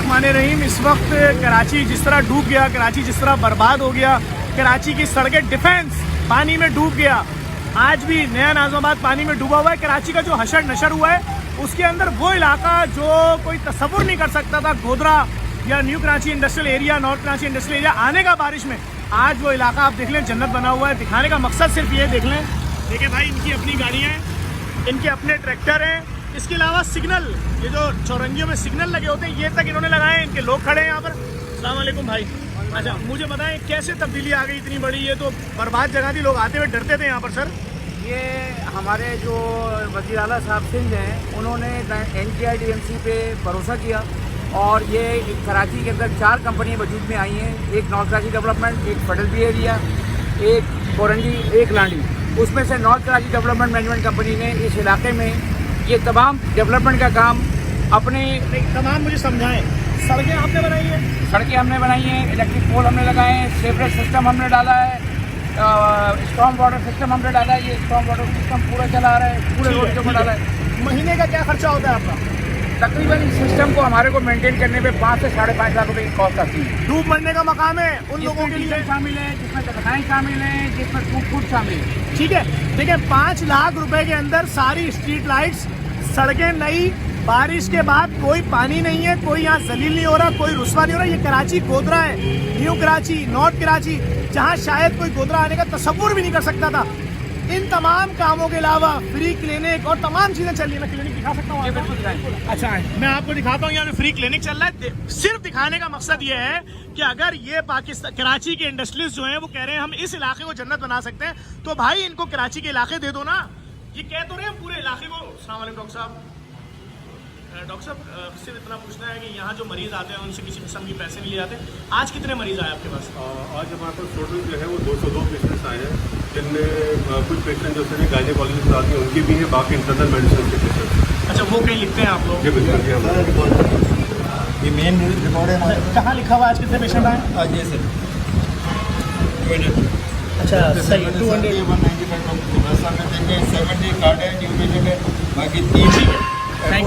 बिस्मिल्लाहिर्रहमानिर्रहीम। इस वक्त कराची जिस तरह डूब गया, कराची जिस तरह बर्बाद हो गया, कराची की सड़कें डिफेंस पानी में डूब गया। आज भी नया नाज़िमाबाद पानी में डूबा हुआ है। कराची का जो हशर नशर हुआ है उसके अंदर वो इलाका जो कोई तसव्वुर नहीं कर सकता था, गोधरा या new Karachi industrial area, north Karachi industrial area आने का बारिश में, आज वो इलाका आप देख लें जन्नत बना हुआ है। दिखाने का मकसद सिर्फ ये देख लें, देखिए भाई इनकी अपनी गाड़ियाँ हैं, इनके अपने ट्रैक्टर हैं, इसके अलावा सिग्नल, ये जो चौरंगियों में सिग्नल लगे होते हैं ये तक इन्होंने लगाए हैं। इनके लोग खड़े हैं यहाँ पर। अस्सलाम वालेकुम भाई। अच्छा मुझे बताएं कैसे तब्दीली आ गई इतनी बड़ी? ये तो बर्बाद जगह थी, लोग आते हुए डरते थे यहाँ पर। सर ये हमारे जो वज़ीर आला साहब सिंध हैं उन्होंने NKIDMC पे भरोसा किया और ये कराची के अंदर 4 कंपनियाँ वजूद में आई हैं। एक नॉर्थ कराची डेवलपमेंट, एक फेडरल बी एरिया, एक कोरंडी, एक लांडी। उसमें से north Karachi development management company ने इस इलाके में ये तमाम डेवलपमेंट का काम अपने तमाम मुझे समझाएं। सड़कें आपने बनाई हैं? सड़कें हमने बनाई हैं, इलेक्ट्रिक पोल हमने लगाए हैं, सेपरेट सिस्टम हमने डाला है, स्टॉर्म वाटर सिस्टम हमने डाला है। ये स्टॉर्म वाटर सिस्टम पूरा चला रहा है, पूरे रोड के ऊपर डाला है। महीने का क्या खर्चा होता है आपका? तकरीबन इस सिस्टम को हमारे को मेंटेन करने में 5 से 5.5 लाख रुपए की कॉस्ट आती है। डूब मरने का मकाम है उन लोगों के लिए शामिल है, जिसमें तनख्वाहें शामिल हैं, जिसमें फूड शामिल है। ठीक है। देखिए 5 लाख रुपए के अंदर सारी स्ट्रीट लाइट्स, सड़कें नई, बारिश के बाद कोई पानी नहीं है, कोई यहाँ जलील नहीं हो रहा, कोई रुस्वा नहीं हो रहा। ये कराची गोधरा है, न्यू कराची, नॉर्थ कराची, जहाँ शायद कोई गोधरा आने का तसव्वुर भी नहीं कर सकता था। इन तमाम कामों के अलावा फ्री क्लिनिक और तमाम चीजें चल रही है। मैं क्लिनिक दिखा सकता हूँ? अच्छा मैं आपको दिखाता हूँ, यहाँ पे फ्री क्लिनिक चल रहा है। सिर्फ दिखाने का मकसद ये है कि अगर ये पाकिस्तान कराची के इंडस्ट्रियलिस्ट जो हैं वो कह रहे हैं हम इस इलाके को जन्नत बना सकते हैं, तो भाई इनको कराची के इलाके दे दो ना। ये कह तो रहे हैं पूरे इलाके को। अस्सलाम वालेकुम डॉक्टर साहब। डॉक्टर साहब सिर्फ इतना पूछना है कि यहाँ जो मरीज आते हैं उनसे किसी किस्म के पैसे नहीं ले जाते। आज कितने मरीज आए आपके पास? आज हमारे पास टोटल जो है वो 202 पेशेंट्स आए हैं, जिनमें कुछ पेशेंट जो है गायनेकोलॉजिस्ट आते हैं उनके भी हैं, बाकी इंटरनल मेडिसिन के पेशेंट। अच्छा वो कहीं लिखते हैं आप लोग? जी बिल्कुल, ये मेन रिकॉर्ड है हमारे। कहाँ लिखा हुआ आज कितने पेशेंट आए? आज ये सर अच्छा सही 200 70 कार्ड है, न्यू पेशेंट है, बाकी 3 थैंक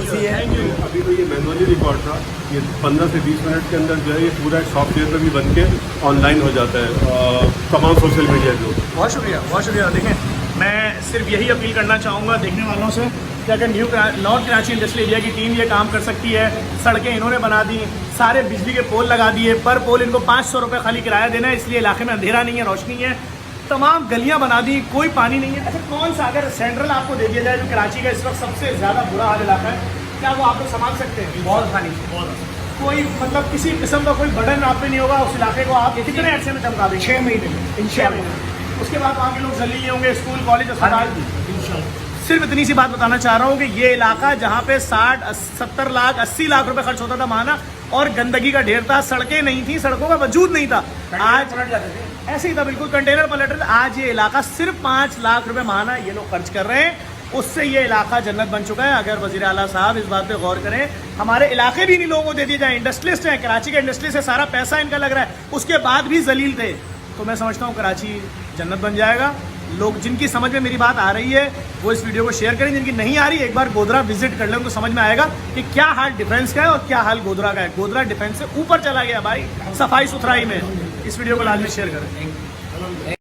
यू। अभी तो ये मैनुअली रिकॉर्ड था, ये 15 से 20 मिनट के अंदर जो है ये पूरा सॉफ्टवेयर पर भी बन के ऑनलाइन हो जाता है तमाम सोशल मीडिया जो। बहुत शुक्रिया, बहुत शुक्रिया। देखें मैं सिर्फ यही अपील करना चाहूँगा देखने वालों से कि अगर नॉर्थ कराची इंडस्ट्रियल एरिया की टीम ये काम कर सकती है, सड़कें इन्होंने बना दी, सारे बिजली के पोल लगा दिए, पर पोल इनको 500 रुपये खाली किराया देना है, इसलिए इलाके में अंधेरा नहीं है, रोशनी है, तमाम गलियां बना दी, कोई पानी नहीं है। अच्छा कौन सा अगर सेंट्रल आपको दे दिया जाए जो कराची का इस वक्त सबसे ज़्यादा बुरा हाल इलाका है, क्या वो आप लोग संभाल सकते हैं? बहुत आसानी से, बहुत कोई मतलब किसी किस्म का कोई बर्डन आप पे नहीं होगा, उस इलाके को आप कितने अर्से में चमका देंगे? 6 महीने 6 महीने। उसके बाद वहाँ के लोग जलील नहीं होंगे, स्कूल कॉलेज अस्पताल। सिर्फ इतनी सी बात बताना चाह रहा हूँ कि ये इलाका जहाँ पे 60, 70 लाख, 80 लाख रुपए खर्च होता था माना, और गंदगी का ढेर था, सड़कें नहीं थी, सड़कों का वजूद नहीं था, आज ऐसे ही था, बिल्कुल कंटेनर पलट रहे थे। आज ये इलाका सिर्फ 5 लाख रुपए माना ये लोग खर्च कर रहे हैं, उससे ये इलाका जन्नत बन चुका है। अगर वज़ीर आला साहब इस बात पे गौर करें, हमारे इलाके भी नहीं लोगों को दे दिए जाए, इंडस्ट्रियलिस्ट हैं, कराची के इंडस्ट्री से सारा पैसा इनका लग रहा है, उसके बाद भी जलील थे, तो मैं समझता हूँ कराची जन्नत बन जाएगा। लोग जिनकी समझ में मेरी बात आ रही है वो इस वीडियो को शेयर करें, जिनकी नहीं आ रही एक बार गोधरा विजिट कर लें, उनको समझ में आएगा कि क्या हाल डिफेंस का है और क्या हाल गोधरा का है। गोधरा डिफेंस से ऊपर चला गया भाई सफाई सुथराई में। इस वीडियो को लाजमी शेयर करें।